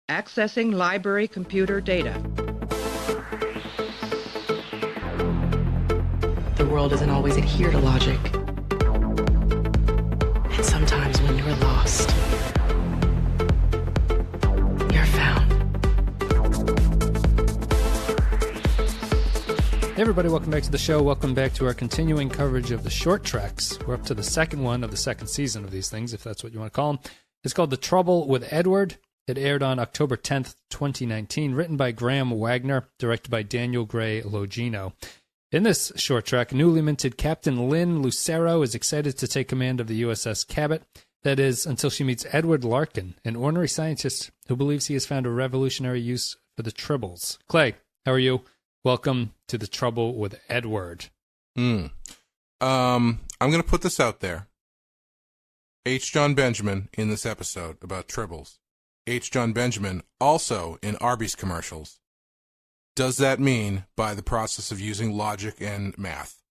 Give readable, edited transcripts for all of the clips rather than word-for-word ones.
Accessing library computer data. The world doesn't always adhere to logic. And sometimes when you're lost, you're found. Hey everybody, welcome back to the show. Welcome back to our continuing coverage of the short treks. We're up to the second one of the second season of these things, if that's what you want to call them. It's called The Tribble with Edward. It aired on October 10th, 2019, written by Graham Wagner, directed by Daniel Gray Logino. In this short trek, newly minted Captain Lynn Lucero is excited to take command of the USS Cabot. That is, until she meets Edward Larkin, an ornery scientist who believes he has found a revolutionary use for the Tribbles. Clay, how are you? Welcome to The Tribble with Edward. I'm going to put this out there. H. John Benjamin in this episode about Tribbles. H. John Benjamin also in Arby's commercials. Does that mean, by the process of using logic and math,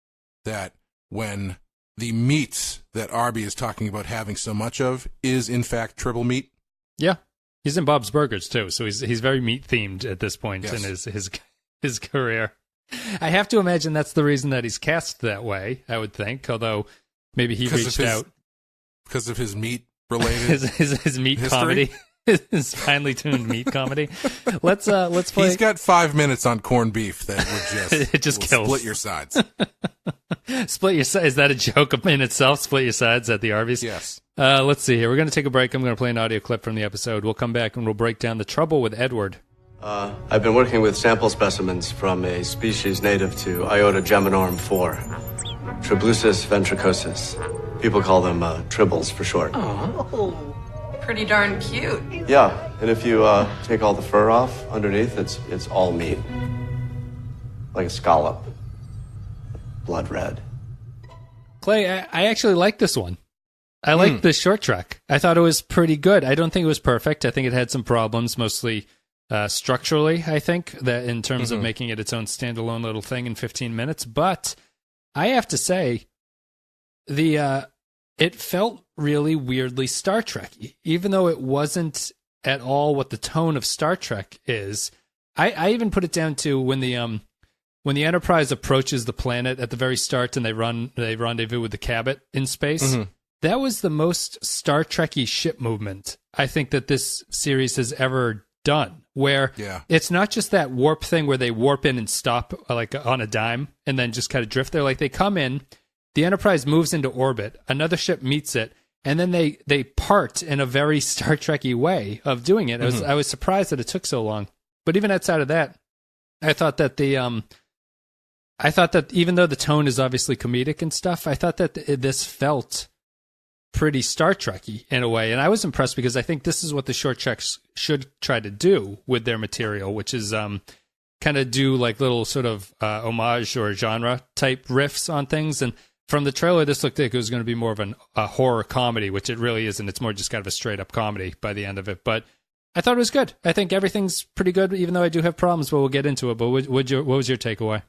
that when the meats that Arby is talking about having so much of is in fact Tribble meat? Yeah. He's in Bob's Burgers too, so he's very meat themed at this point Yes. in his career. I have to imagine that's the reason that he's cast that way, I would think, although maybe he reached out because of his meat related his meat history? comedy. His finely tuned meat comedy. Let's play. He's got 5 minutes on corned beef that would It just will kills. split your sides. Split your sides. Is that a joke in itself? Split your sides at the Arby's? Yes. Let's see here. We're going to take a break. I'm going to play an audio clip from the episode. We'll come back and we'll break down The Tribble with Edward. I've been working with sample specimens from a species native to Iota Geminorum 4, Triblusis ventricosus. People call them Tribbles for short. Oh, pretty darn cute. Yeah, and if you take all the fur off underneath, it's all meat. Like a scallop. Blood red. Clay, I actually like this one. I like this short trek. I thought it was pretty good. I don't think it was perfect. I think it had some problems, mostly structurally, I think, that in terms of making it its own standalone little thing in 15 minutes. But I have to say, it felt really weirdly Star Trek-y, even though it wasn't at all what the tone of Star Trek is. I even put it down to when the Enterprise approaches the planet at the very start and they rendezvous with the Cabot in space. That was the most Star Trek-y ship movement I think that this series has ever done, where it's not just that warp thing where they warp in and stop like on a dime and then just kind of drift there. Like they come in, the Enterprise moves into orbit, another ship meets it, and then they part in a very Star Trek-y way of doing it. I was surprised that it took so long. But even outside of that, I thought that even though the tone is obviously comedic and stuff, I thought that this felt pretty Star Trek-y in a way. And I was impressed because I think this is what the short treks should try to do with their material, which is kind of do like little sort of homage or genre type riffs on things. And from the trailer, this looked like it was going to be more of a horror comedy, which it really isn't. It's more just kind of a straight up comedy by the end of it. But I thought it was good. I think everything's pretty good, even though I do have problems, but we'll get into it. But what was your takeaway?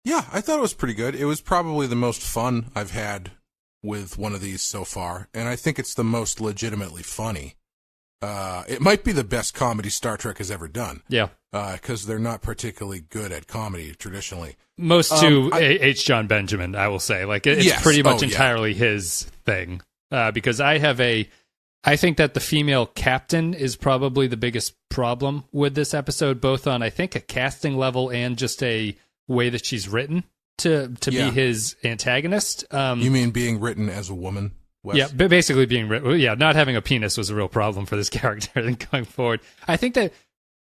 Yeah, I thought it was pretty good. It was probably the most fun I've had with one of these so far, and I think it's the most legitimately funny. It might be the best comedy Star Trek has ever done. Yeah. Because they're not particularly good at comedy traditionally. Most to H. John Benjamin, I will say. Like it's pretty much entirely his thing. Because I think that the female captain is probably the biggest problem with this episode, both on, I think, a casting level and just a way that she's written to be his antagonist. You mean being written as a woman, Wes? Yeah, basically being written. Yeah, not having a penis was a real problem for this character going forward. I think that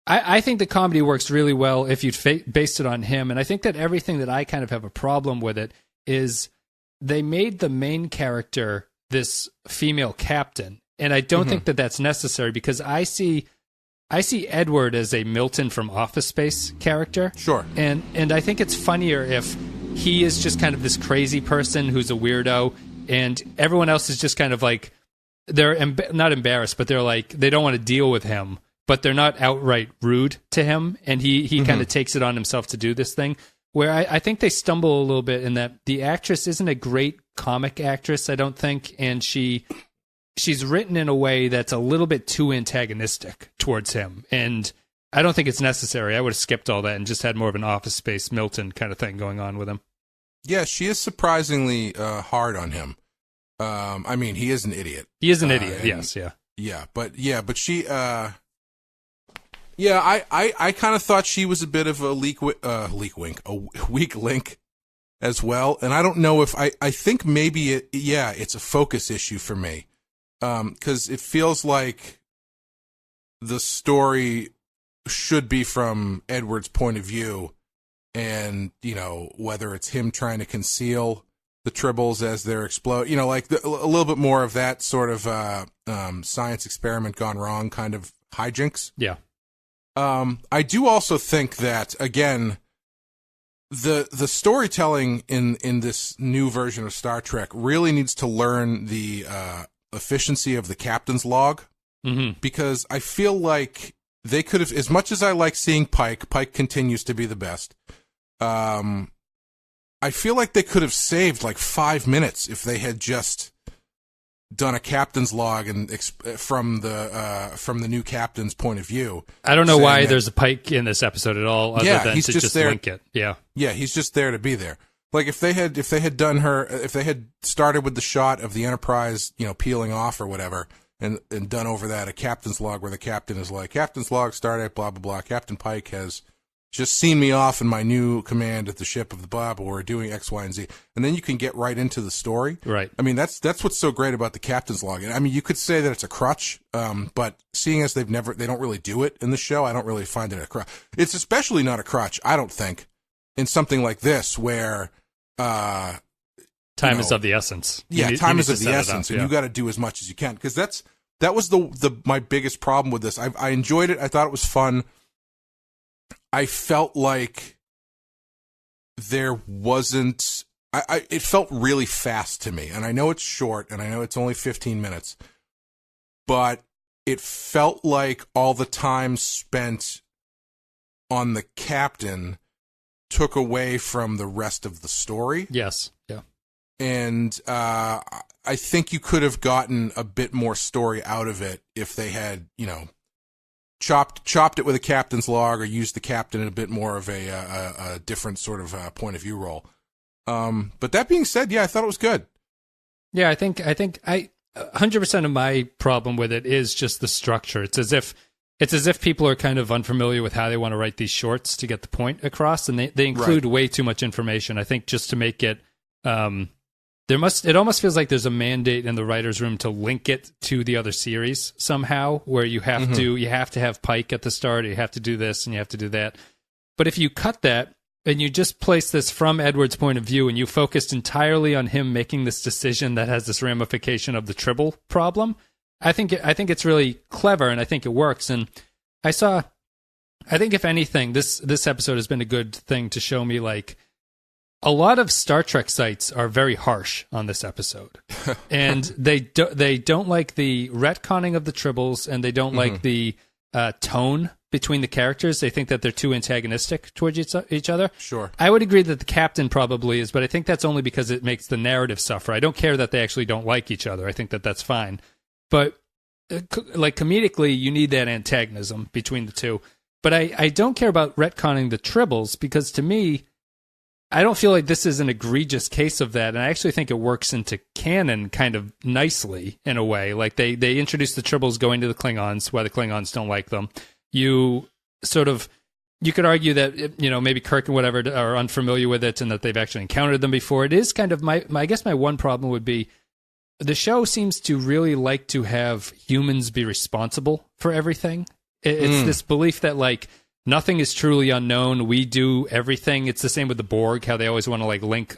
I think the comedy works really well if you based it on him, and I think that everything that I kind of have a problem with it is they made the main character this female captain, and I don't think that that's necessary because I see Edward as a Milton from Office Space character. Sure. And I think it's funnier if he is just kind of this crazy person who's a weirdo, and everyone else is just kind of like, they're not embarrassed, but they're like, they don't want to deal with him, but they're not outright rude to him, and he kind of takes it on himself to do this thing. Where I think they stumble a little bit in that the actress isn't a great comic actress, I don't think, and she she's written in a way that's a little bit too antagonistic towards him, and I don't think it's necessary. I would have skipped all that and just had more of an Office Space Milton kind of thing going on with him. Yeah, she is surprisingly hard on him. I mean, he is an idiot. He is an idiot. Yes, yeah. Yeah, but she. I kind of thought she was a bit of a weak link as well, and I don't know if I think maybe it's a focus issue for me, because it feels like the story should be from Edward's point of view, and whether it's him trying to conceal the Tribbles as they're explode, like a little bit more of that sort of science experiment gone wrong kind of hijinks. Yeah. I do also think that, again, the storytelling in this new version of Star Trek really needs to learn the efficiency of the captain's log, because I feel like they could have, as much as I like seeing Pike continues to be the best. I feel like they could have saved like 5 minutes if they had just done a captain's log and from the new captain's point of view. I don't know why there's a Pike in this episode at all, other than to just link it. Yeah, he's just there to be there. Like if they had started with the shot of the Enterprise, peeling off or whatever, and done over that a captain's log where the captain is like, captain's log started, blah blah blah. Captain Pike has just seen me off in my new command at the ship of the blah, but we're doing X, Y, and Z. And then you can get right into the story. Right. I mean, that's what's so great about the captain's log. I mean, you could say that it's a crutch, but seeing as they don't really do it in the show, I don't really find it a crutch. It's especially not a crutch, I don't think, in something like this where time is of the essence. Yeah, time is of the essence, and you got to do as much as you can, because that was my biggest problem with this. I enjoyed it. I thought it was fun. I felt like there wasn't. It felt really fast to me, and I know it's short, and I know it's only 15 minutes, but it felt like all the time spent on the captain took away from the rest of the story. Yes. Yeah. And I think you could have gotten a bit more story out of it if they had, chopped it with a captain's log, or used the captain in a bit more of a different sort of point of view role. But that being said, I thought it was good. Yeah, I think 100% of my problem with it is just the structure. It's as if people are kind of unfamiliar with how they want to write these shorts to get the point across, and they include way too much information. I think just to make it, it almost feels like there's a mandate in the writer's room to link it to the other series somehow, where you have to have Pike at the start, or you have to do this and you have to do that. But if you cut that and you just place this from Edward's point of view, and you focused entirely on him making this decision that has this ramification of the Tribble problem, I think it's really clever, and I think it works. And I think if anything, this episode has been a good thing to show me, like, a lot of Star Trek sites are very harsh on this episode, and they don't like the retconning of the Tribbles, and they don't like the tone between the characters. They think that they're too antagonistic towards each other. Sure. I would agree that the captain probably is, but I think that's only because it makes the narrative suffer. I don't care that they actually don't like each other. I think that that's fine. But like comedically, you need that antagonism between the two. But I don't care about retconning the Tribbles, because to me, I don't feel like this is an egregious case of that, and I actually think it works into canon kind of nicely in a way. Like they introduce the Tribbles going to the Klingons, why the Klingons don't like them. You could argue that maybe Kirk and whatever are unfamiliar with it, and that they've actually encountered them before. It is kind of I guess my one problem would be the show seems to really like to have humans be responsible for everything. It's this belief that, like, nothing is truly unknown. We do everything. It's the same with the Borg, how they always want to link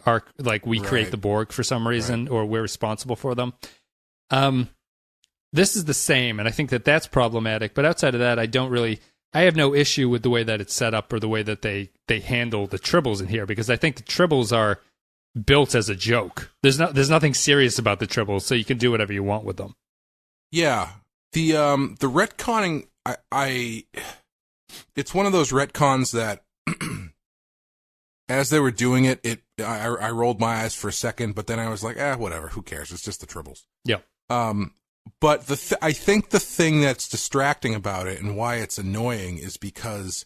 we create the Borg for some reason, or we're responsible for them. This is the same, and I think that that's problematic. But outside of that, I have no issue with the way that it's set up, or the way that they handle the Tribbles in here, because I think the Tribbles are built as a joke. There's nothing serious about the Tribbles, so you can do whatever you want with them. Yeah. The retconning, it's one of those retcons that as they were doing it, I rolled my eyes for a second, but then I was like, whatever, who cares? It's just the Tribbles. Yeah. But I think the thing that's distracting about it and why it's annoying is because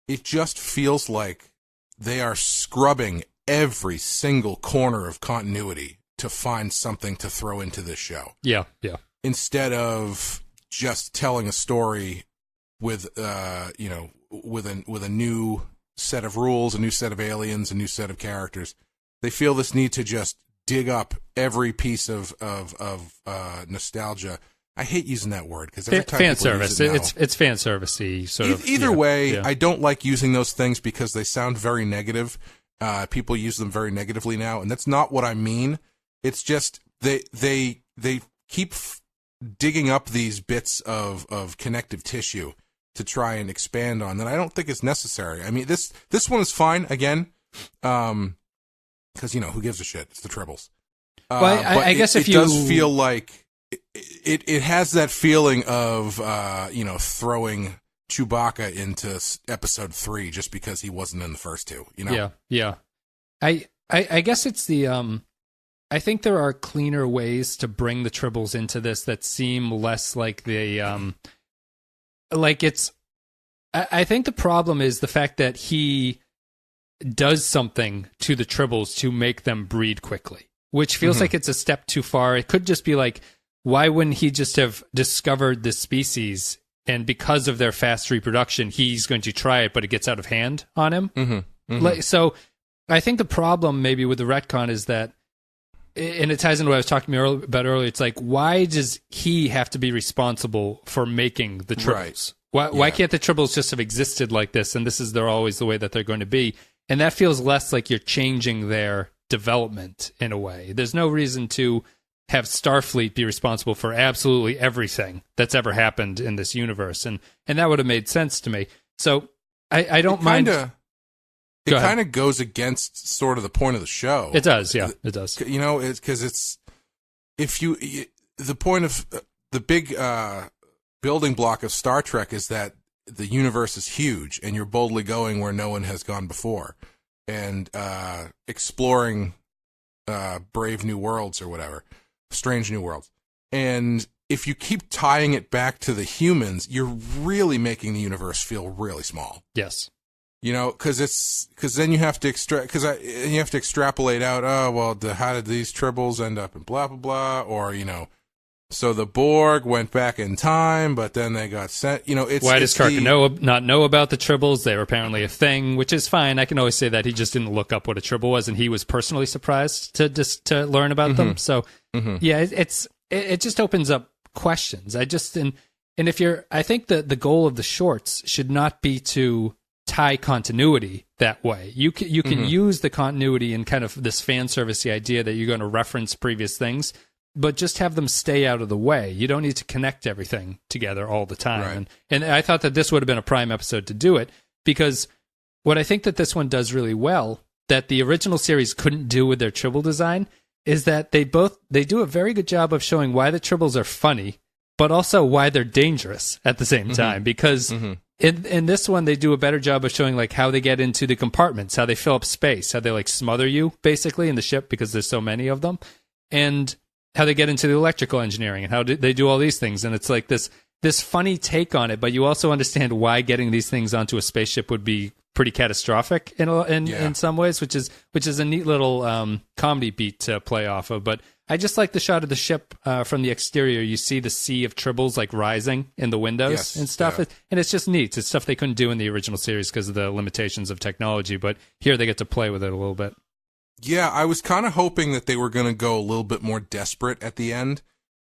it just feels like they are scrubbing every single corner of continuity to find something to throw into this show. Yeah. Instead of just telling a story with with a new set of rules, a new set of aliens, a new set of characters. They feel this need to just dig up every piece of nostalgia. I hate using that word because every time fan people service. use it now, It's fan servicey sort of. Either way, yeah. I don't like using those things because they sound very negative. People use them very negatively now, and that's not what I mean. It's just they keep digging up these bits of connective tissue to try and expand on that I don't think is necessary. I mean, this one is fine again, because who gives a shit? It's the Tribbles. Well, I guess if it does feel like it has that feeling of throwing Chewbacca into episode 3 just because he wasn't in the first two. Yeah. I guess it's the I think there are cleaner ways to bring the Tribbles into this that seem less like the like it's. I think the problem is the fact that he does something to the Tribbles to make them breed quickly, which feels like it's a step too far. It could just be like, why wouldn't he just have discovered this species, and because of their fast reproduction, he's going to try it, but it gets out of hand on him? So I think the problem maybe with the retcon is that, and it ties into what I was talking about earlier, it's like, why does he have to be responsible for making the Tribbles? Right. Why can't the Tribbles just have existed like this, and they're always the way that they're going to be? And that feels less like you're changing their development in a way. There's no reason to have Starfleet be responsible for absolutely everything that's ever happened in this universe, and that would have made sense to me. So I don't mind. It kind of goes against sort of the point of the show. It does, yeah, it does. It's because the point of the big building block of Star Trek is that the universe is huge and you're boldly going where no one has gone before and exploring brave new worlds or whatever, strange new worlds. And if you keep tying it back to the humans, you're really making the universe feel really small. Yes. Because then you have to extrapolate out. Oh well, how did these Tribbles end up in blah blah blah? Or so the Borg went back in time, but then they got sent. Why does Kirk not know about the Tribbles? They were apparently a thing, which is fine. I can always say that he just didn't look up what a Tribble was, and he was personally surprised to learn about them. So yeah, it just opens up questions. I think that the goal of the shorts should not be to tie continuity that way. You can use the continuity in kind of this fan servicey idea that you're going to reference previous things, but just have them stay out of the way. You don't need to connect everything together all the time. Right. And I thought that this would have been a prime episode to do it, because what I think that this one does really well that the original series couldn't do with their Tribble design is that they do a very good job of showing why the Tribbles are funny, but also why they're dangerous at the same time, because in this one, they do a better job of showing like how they get into the compartments, how they fill up space, how they like smother you basically in the ship because there's so many of them, and how they get into the electrical engineering and how they do all these things. And it's like this funny take on it, but you also understand why getting these things onto a spaceship would be pretty catastrophic in some ways, which is a neat little comedy beat to play off of. But I just like the shot of the ship from the exterior. You see the sea of Tribbles like rising in the windows and stuff. Yeah. And it's just neat. It's stuff they couldn't do in the original series because of the limitations of technology. But here they get to play with it a little bit. Yeah, I was kind of hoping that they were going to go a little bit more desperate at the end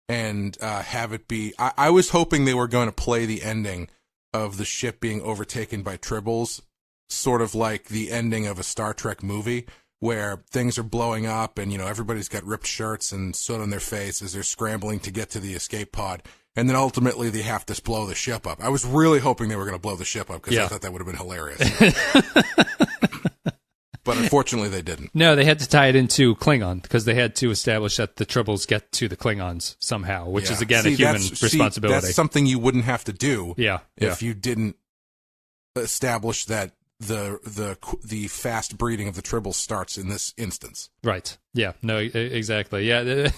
and have it be... I was hoping they were going to play the ending of the ship being overtaken by Tribbles, sort of like the ending of a Star Trek movie, where things are blowing up and, everybody's got ripped shirts and soot on their face as they're scrambling to get to the escape pod. And then ultimately they have to blow the ship up. I was really hoping they were going to blow the ship up because I thought that would have been hilarious. But unfortunately they didn't. No, they had to tie it into Klingon because they had to establish that the Tribbles get to the Klingons somehow, which is, again, a human responsibility. That's something you wouldn't have to do if you didn't establish that the fast breeding of the Tribbles starts in this instance. Right. Yeah. No. Exactly. Yeah.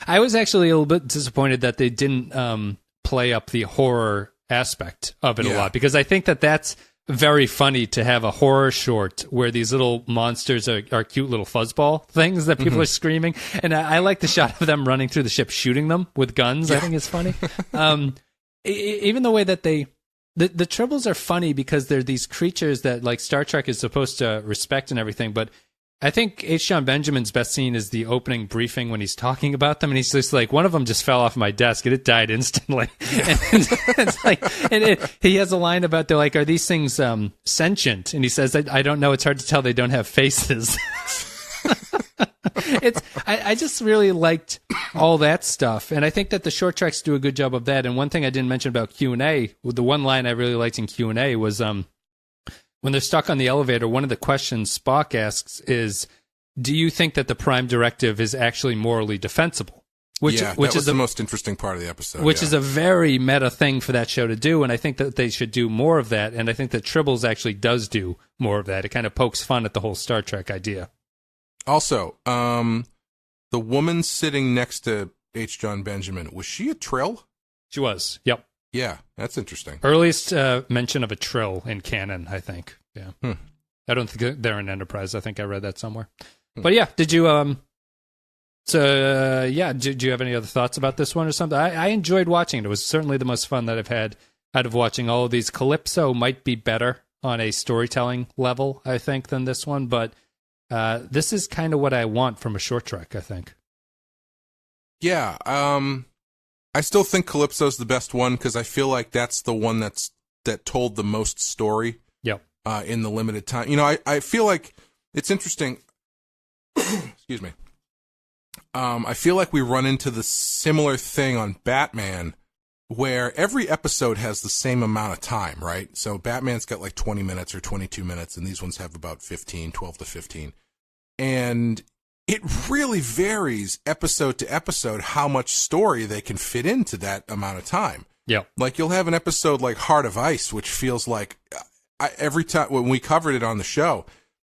I was actually a little bit disappointed that they didn't play up the horror aspect of it a lot, because I think that that's very funny to have a horror short where these little monsters are cute little fuzzball things that people are screaming, and I like the shot of them running through the ship shooting them with guns. I think it's funny. Even the way that the Tribbles are funny because they're these creatures that like Star Trek is supposed to respect and everything, but I think H. John Benjamin's best scene is the opening briefing when he's talking about them, and he's just like, one of them just fell off my desk and it died instantly. And it's like, he has a line about, they're like, are these things sentient? And he says, I don't know. It's hard to tell. They don't have faces. I just really liked all that stuff, and I think that the short treks do a good job of that. And one thing I didn't mention about Q&A, the one line I really liked in Q&A was when they're stuck on the elevator, one of the questions Spock asks is, do you think that the Prime Directive is actually morally defensible? Which is the most interesting part of the episode. Which is a very meta thing for that show to do, and I think that they should do more of that, and I think that Tribbles actually does do more of that. It kind of pokes fun at the whole Star Trek idea. Also, the woman sitting next to H. John Benjamin, was she a Trill? She was, yep. Yeah, that's interesting. Earliest mention of a Trill in canon, I think. Yeah. I don't think they're in Enterprise. I think I read that somewhere. But yeah, did you did you have any other thoughts about this one or something? I enjoyed watching it. It was certainly the most fun that I've had out of watching all of these. Calypso might be better on a storytelling level, I think, than this one, but this is kind of what I want from a short trek, I think. Yeah, I still think Calypso's the best one because I feel like that's the one that told the most story. Yep. In the limited time. You know, I feel like it's interesting. Excuse me. I feel like we run into the similar thing on Batman where every episode has the same amount of time, right? So Batman's got like 20 minutes or 22 minutes, and these ones have about 12 to 15. And it really varies episode to episode how much story they can fit into that amount of time. Yeah. Like you'll have an episode like Heart of Ice, which feels like every time when we covered it on the show,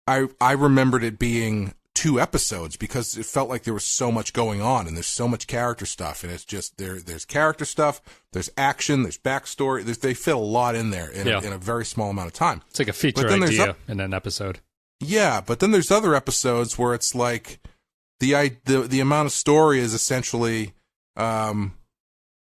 I remembered it being 2 episodes because it felt like there was so much going on and there's so much character stuff, and it's just there's character stuff, there's action, there's backstory, they fit a lot in there in a very small amount of time. It's like a feature idea in an episode. Yeah, but then there's other episodes where it's like the amount of story is essentially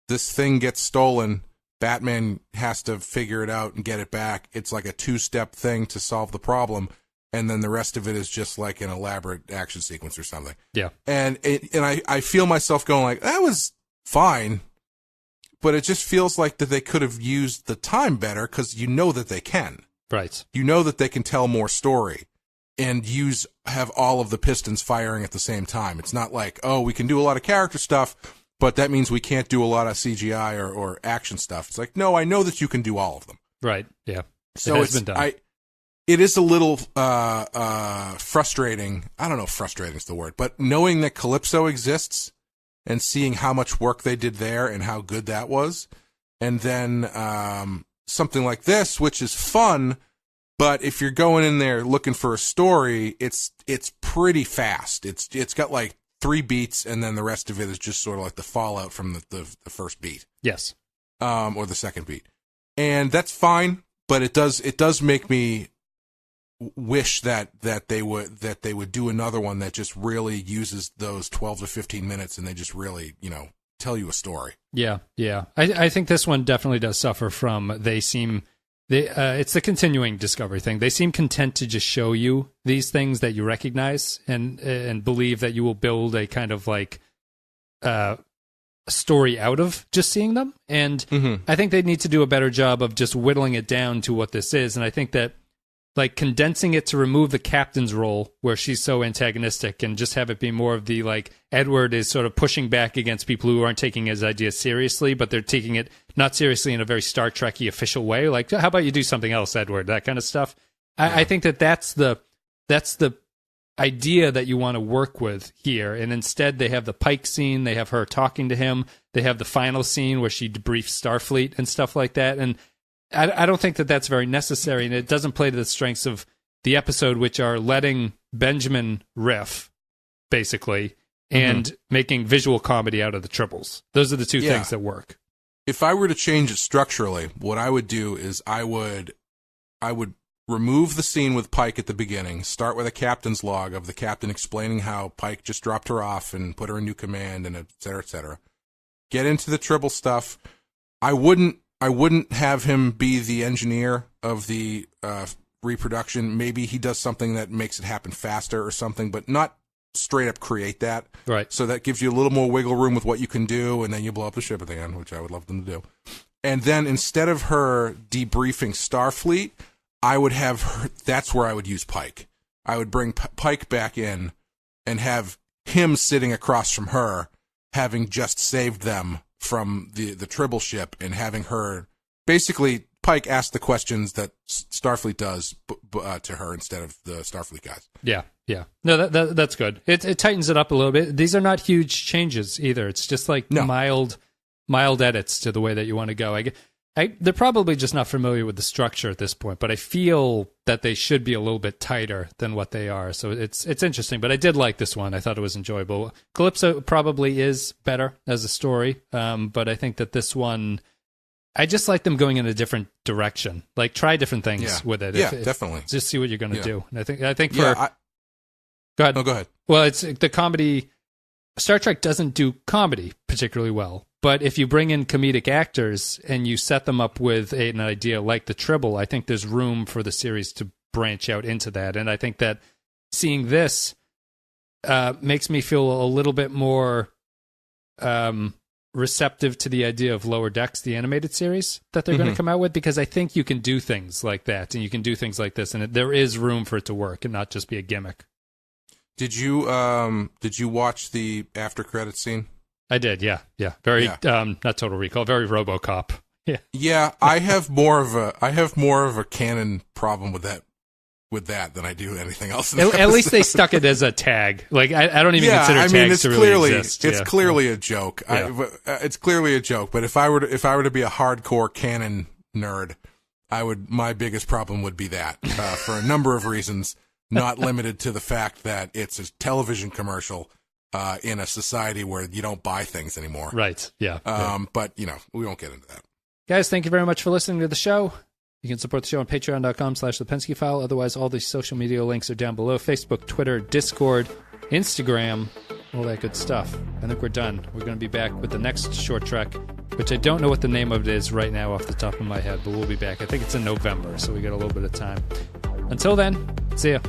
this thing gets stolen, Batman has to figure it out and get it back. It's like a 2-step thing to solve the problem, and then the rest of it is just like an elaborate action sequence or something. Yeah. And I feel myself going like, that was fine, but it just feels like that they could have used the time better because you know that they can. Right. You know that they can tell more story and have all of the pistons firing at the same time. It's not like, oh, we can do a lot of character stuff, but that means we can't do a lot of CGI or action stuff. It's like, no, I know that you can do all of them. Right. Yeah. So it's been done. It is a little frustrating. I don't know if frustrating is the word, but knowing that Calypso exists and seeing how much work they did there and how good that was, and then something like this, which is fun, but if you're going in there looking for a story, it's pretty fast. It's got like 3 beats, and then the rest of it is just sort of like the fallout from the first beat. Yes. Or the second beat. And that's fine, but it does make me wish that they would do another one that just really uses those 12 to 15 minutes and they just really, tell you a story. Yeah. Yeah. I think this one definitely does suffer from, it's the continuing discovery thing. They seem content to just show you these things that you recognize and believe that you will build a kind of like story out of just seeing them. And I think they need to do a better job of just whittling it down to what this is. And I think that like condensing it to remove the captain's role where she's so antagonistic and just have it be more of the like Edward is sort of pushing back against people who aren't taking his ideas seriously, but they're taking it not seriously in a very Star Trek-y official way. Like, how about you do something else, Edward? That kind of stuff. Yeah. I think that's the idea that you want to work with here. And instead they have the Pike scene, they have her talking to him, they have the final scene where she debriefs Starfleet and stuff like that. And I don't think that that's very necessary, and it doesn't play to the strengths of the episode, which are letting Benjamin riff, basically, and making visual comedy out of the Tribbles. Those are the two things that work. If I were to change it structurally, what I would do is I would remove the scene with Pike at the beginning, start with a captain's log of the captain explaining how Pike just dropped her off and put her in new command, and et cetera, et cetera. Get into the Tribble stuff. I wouldn't have him be the engineer of the reproduction. Maybe he does something that makes it happen faster or something, but not straight up create that. Right. So that gives you a little more wiggle room with what you can do, and then you blow up the ship at the end, which I would love them to do. And then instead of her debriefing Starfleet, I would have her, that's where I would use Pike. I would bring Pike back in and have him sitting across from her, having just saved them from the Tribble ship, and having her, basically, Pike ask the questions that Starfleet does to her instead of the Starfleet guys. Yeah. No, that's good. It tightens it up a little bit. These are not huge changes either. It's just like mild edits to the way that you want to go. They're probably just not familiar with the structure at this point, but I feel that they should be a little bit tighter than what they are. So it's interesting, but I did like this one. I thought it was enjoyable. Calypso probably is better as a story, but I think that this one, I just like them going in a different direction. Like, try different things with it. Definitely. Just see what you're going to do. And I think go ahead. No, go ahead. Well, it's the comedy. Star Trek doesn't do comedy particularly well. But if you bring in comedic actors and you set them up with an idea like the Tribble, I think there's room for the series to branch out into that. And I think that seeing this makes me feel a little bit more receptive to the idea of Lower Decks, the animated series that they're going to come out with, because I think you can do things like that and you can do things like this, and there is room for it to work and not just be a gimmick. Did you watch the after credit scene? I did, yeah. Very not Total Recall, very RoboCop. Yeah, I have more of a canon problem with that than I do anything else. At least they stuck it as a tag. Like I don't even consider tags to really exist. It's clearly a joke. Yeah. It's clearly a joke. But if I were to be a hardcore canon nerd, my biggest problem would be that for a number of reasons, not limited to the fact that it's a television commercial. In a society where you don't buy things anymore. Right, yeah. But, we won't get into that. Guys, thank you very much for listening to the show. You can support the show on patreon.com/the Pensky File. Otherwise, all the social media links are down below. Facebook, Twitter, Discord, Instagram, all that good stuff. I think we're done. We're going to be back with the next short trek, which I don't know what the name of it is right now off the top of my head, but we'll be back. I think it's in November, so we got a little bit of time. Until then, see ya.